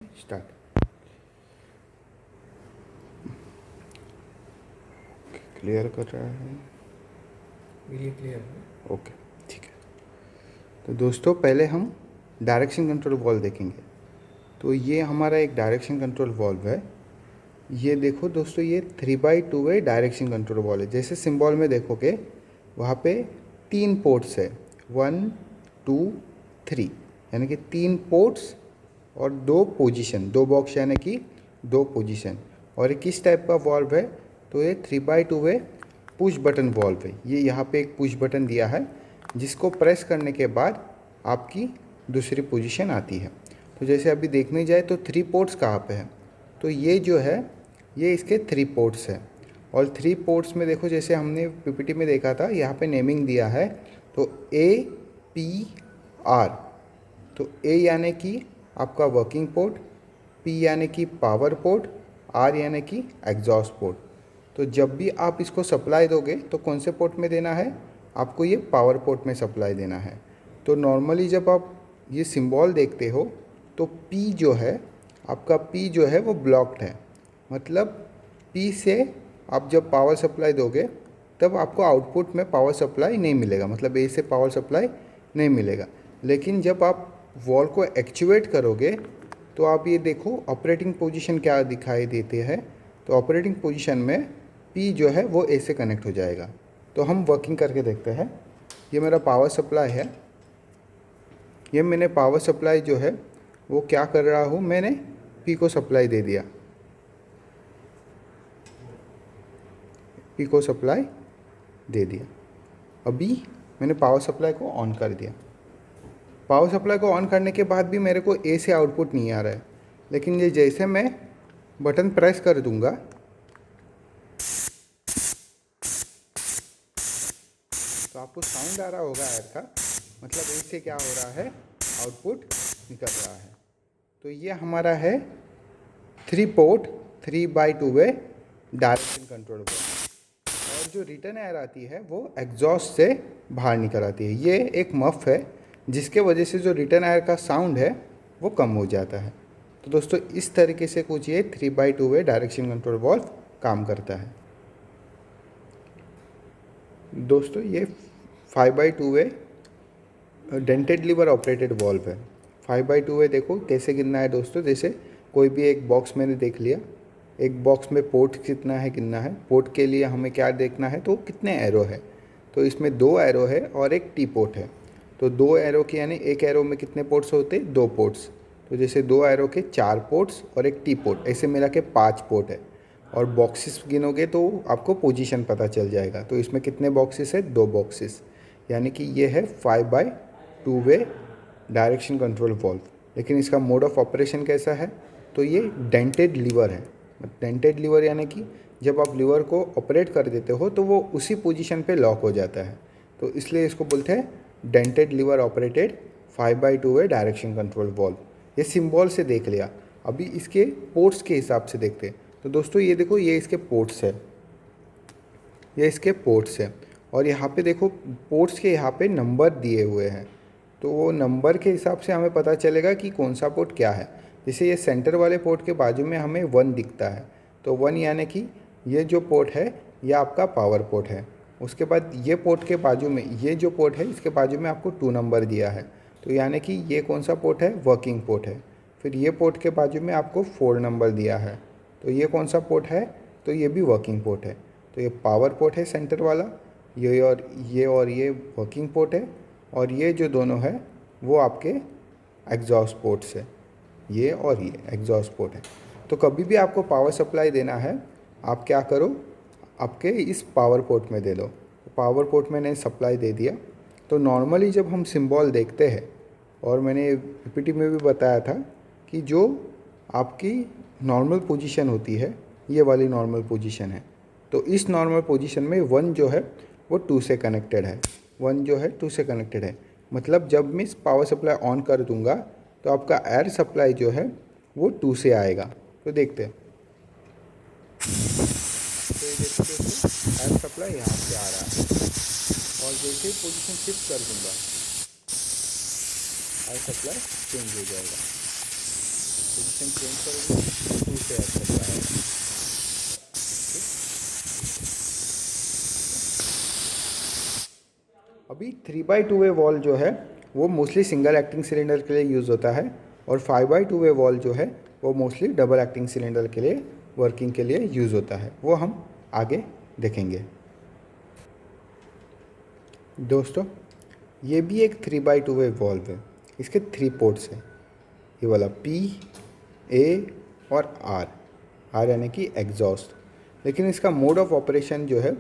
Start. Clear कर रहा है? वीडियो क्लियर है। ओके, ठीक है। तो दोस्तों पहले हम डायरेक्शन कंट्रोल वॉल्व देखेंगे। तो ये हमारा एक डायरेक्शन कंट्रोल वॉल्व है। ये देखो दोस्तों, ये 3x2 वे डायरेक्शन कंट्रोल वॉल्व है। जैसे सिंबल में देखोगे वहाँ पे 3 पोर्ट्स है, 1 2 3, यानी कि 3 पोर्ट्स और 2 पोजीशन, 2 बॉक्स यानी कि 2 पोजीशन। और ये किस टाइप का वॉल्व है? तो ये 3x2 वे पुश बटन वॉल्व है। ये यहाँ पे एक पुश बटन दिया है जिसको प्रेस करने के बाद आपकी दूसरी पोजीशन आती है। तो जैसे अभी देखने जाए तो 3 पोर्ट्स कहाँ पे है? तो ये जो है ये इसके 3 पोर्ट्स है। और 3 पोर्ट्स में देखो, जैसे हमने पीपीटी में देखा था, यहाँ पे नेमिंग दिया है। तो APR, तो A यानी कि आपका वर्किंग पोर्ट, P यानी कि पावर पोर्ट, R यानी कि एग्जॉस्ट पोर्ट। तो जब भी आप इसको सप्लाई दोगे तो कौन से पोर्ट में देना है? आपको ये पावर पोर्ट में सप्लाई देना है। तो नॉर्मली जब आप ये सिंबल देखते हो तो P जो है, आपका P जो है वो ब्लॉक्ड है। मतलब P से आप जब पावर सप्लाई दोगे तब आपको आउटपुट में पावर सप्लाई नहीं मिलेगा, मतलब A से पावर सप्लाई नहीं मिलेगा। लेकिन जब आप वॉल को एक्चुएट करोगे तो आप ये देखो ऑपरेटिंग पोजीशन क्या दिखाई देते हैं। तो ऑपरेटिंग पोजीशन में P जो है वो A से कनेक्ट हो जाएगा। तो हम वर्किंग करके देखते हैं। ये मेरा पावर सप्लाई है। ये मैंने पावर सप्लाई जो है वो क्या कर रहा हूँ, मैंने P को सप्लाई दे दिया, P को सप्लाई दे दिया। अभी मैंने पावर सप्लाई को ऑन कर दिया। पावर सप्लाई को ऑन करने के बाद भी मेरे को A से आउटपुट नहीं आ रहा है। लेकिन ये जैसे मैं बटन प्रेस कर दूंगा तो आपको साउंड आ रहा होगा एयर का, मतलब A से क्या हो रहा है, आउटपुट निकल रहा है। तो ये हमारा है 3 पोर्ट 3x2 वे डायरेक्शन कंट्रोल बोर्ड। और जो रिटर्न एयर आती है वो एग्जॉस्ट से बाहर निकल आती है। ये एक मफ है जिसके वजह से जो रिटर्न एयर का साउंड है वो कम हो जाता है। तो दोस्तों इस तरीके से कुछ ये 3x2 वे डायरेक्शन कंट्रोल वॉल्व काम करता है। दोस्तों ये 5x2 वे डेंटेड लीवर ऑपरेटेड वॉल्व है। 5x2 वे देखो कैसे गिनना है दोस्तों। जैसे कोई भी एक बॉक्स मैंने देख लिया, एक बॉक्स में पोर्ट कितना है गिनना है। पोर्ट के लिए हमें क्या देखना है, तो कितने एरो है। तो इसमें 2 एरो है और एक टी पोर्ट है। तो 2 एरो के यानी एक एरो में कितने पोर्ट्स होते हैं? 2 पोर्ट्स। तो जैसे 2 एरो के 4 पोर्ट्स और एक टी पोर्ट, ऐसे मिला के 5 पोर्ट है। और बॉक्सेस गिनोगे तो आपको पोजीशन पता चल जाएगा। तो इसमें कितने बॉक्सेस है? 2 बॉक्सेस, यानी कि ये है 5x2 way direction control valve. लेकिन इसका मोड ऑफ ऑपरेशन कैसा है? तो ये डेंटेड लीवर है। डेंटेड लीवर यानी कि जब आप लीवर को ऑपरेट कर देते हो तो वो उसी पोजीशन पे लॉक हो जाता है। तो इसलिए इसको बोलते हैं detented lever operated 5x2 way direction control valve. ये सिंबल से देख लिया। अभी इसके पोर्ट्स के हिसाब से देखते हैं। तो दोस्तों ये देखो, ये इसके पोर्ट्स है, ये इसके पोर्ट्स है। और यहाँ पे देखो पोर्ट्स के यहाँ पे नंबर दिए हुए हैं। तो वो नंबर के हिसाब से हमें पता चलेगा कि कौन सा पोर्ट क्या है। जैसे ये सेंटर वाले पोर्ट के बाजू में हमें 1 दिखता है। तो 1 यानी कि ये जो पोर्ट है ये आपका पावर पोर्ट है। उसके बाद ये पोर्ट के बाजू में, ये जो पोर्ट है इसके बाजू में आपको 2 नंबर दिया है। तो यानी कि ये कौन सा पोर्ट है? वर्किंग पोर्ट है। फिर ये पोर्ट के बाजू में आपको 4 नंबर दिया है। तो ये कौन सा पोर्ट है? तो ये भी वर्किंग पोर्ट है। तो ये पावर पोर्ट है सेंटर वाला, और ये वर्किंग पोर्ट है। और ये जो दोनों है वो आपके एग्जॉस्ट पोर्ट्स है, ये और ये एग्जॉस्ट पोर्ट है। तो कभी भी आपको पावर सप्लाई देना है, आप क्या करो, आपके इस पावर पोर्ट में दे दो। पावर पोर्ट में ने सप्लाई दे दिया। तो नॉर्मली जब हम सिंबल देखते हैं, और मैंने पीपीटी में भी बताया था कि जो आपकी नॉर्मल पोजीशन होती है, ये वाली नॉर्मल पोजीशन है। तो इस नॉर्मल पोजीशन में 1 जो है वो 2 से कनेक्टेड है। 1 जो है 2 से कनेक्टेड है। मतलब जब मैं इस पावर सप्लाई ऑन कर दूंगा तो आपका एयर सप्लाई जो है वो 2 से आएगा। तो देखते हैं। तो ये देखो दोस्तों, एयर सप्लाई यहाँ से आ रहा है। और जैसे ही पोजीशन शिफ्ट कर दूंगा एयर सप्लाई चेंज हो जाएगा। पोजीशन चेंज करोगे तो उसे एक्सेप्ट आएगा। अभी 3/2 वॉल जो है वो मोस्टली सिंगल एक्टिंग सिलेंडर के लिए यूज़ होता है, और 5/2 वॉल जो है वो मोस्टली डबल एक्टिंग सिलेंडर के लिए वर्किंग के लिए यूज़ होता है, वो हम आगे देखेंगे। दोस्तों ये भी एक 3/2 वॉल्व है, इसके 3 पोर्ट्स हैं, ये वाला P, A और R यानी कि एग्जॉस्ट। लेकिन इसका मोड ऑफ ऑपरेशन जो है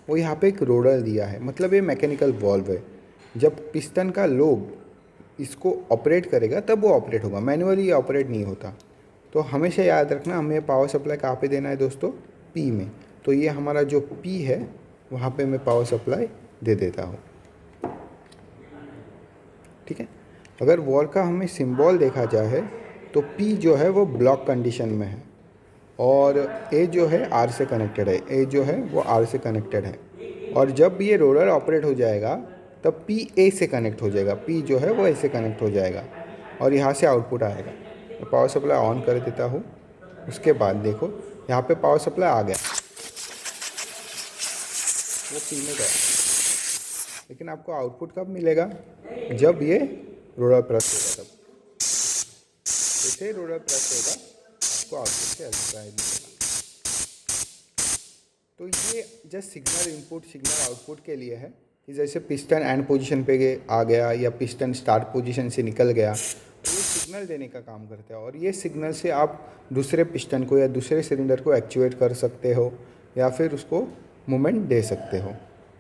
वो यहाँ पे एक रोलर दिया है, मतलब ये मैकेनिकल वॉल्व है। जब पिस्टन का लोब इसको ऑपरेट करेगा तब वो ऑपरेट होगा, मैनुअली ऑपरेट नहीं होता। तो हमेशा याद रखना हमें पावर सप्लाई कहाँ पे देना है दोस्तों, P में। तो ये हमारा जो P है वहाँ पे मैं पावर सप्लाई दे देता हूँ, ठीक है। अगर वॉल का हमें सिंबल देखा जाए तो P जो है वो ब्लॉक कंडीशन में है, और A जो है R से कनेक्टेड है, A जो है वो R से कनेक्टेड है। और जब ये रोलर ऑपरेट हो जाएगा तब P A से कनेक्ट हो जाएगा, P जो है वो A से कनेक्ट हो जाएगा और यहाँ से आउटपुट आएगा। मैं पावर सप्लाई ऑन कर देता हूँ, उसके बाद देखो यहाँ पे पावर सप्लाई आ गया, वो P में गया। लेकिन आपको आउटपुट कब मिलेगा, जब ये रोलर प्रेस होगा तब। जैसे रोलर प्रेस होगा आपको आउटपुट से एल्सिफायर मिलेगा। तो ये just signal input signal output के लिए है कि जैसे पिस्टन एंड पोजीशन पे आ गया या पिस्टन स्टार्ट पोजीशन से निकल गया, तो ये सिग्नल देने का काम करता है। और ये सिग्नल से आप दूसरे पिस्टन को या दूसरे सिलेंडर को एक्चुएट कर सकते हो या फिर उसको मूवमेंट दे सकते हो।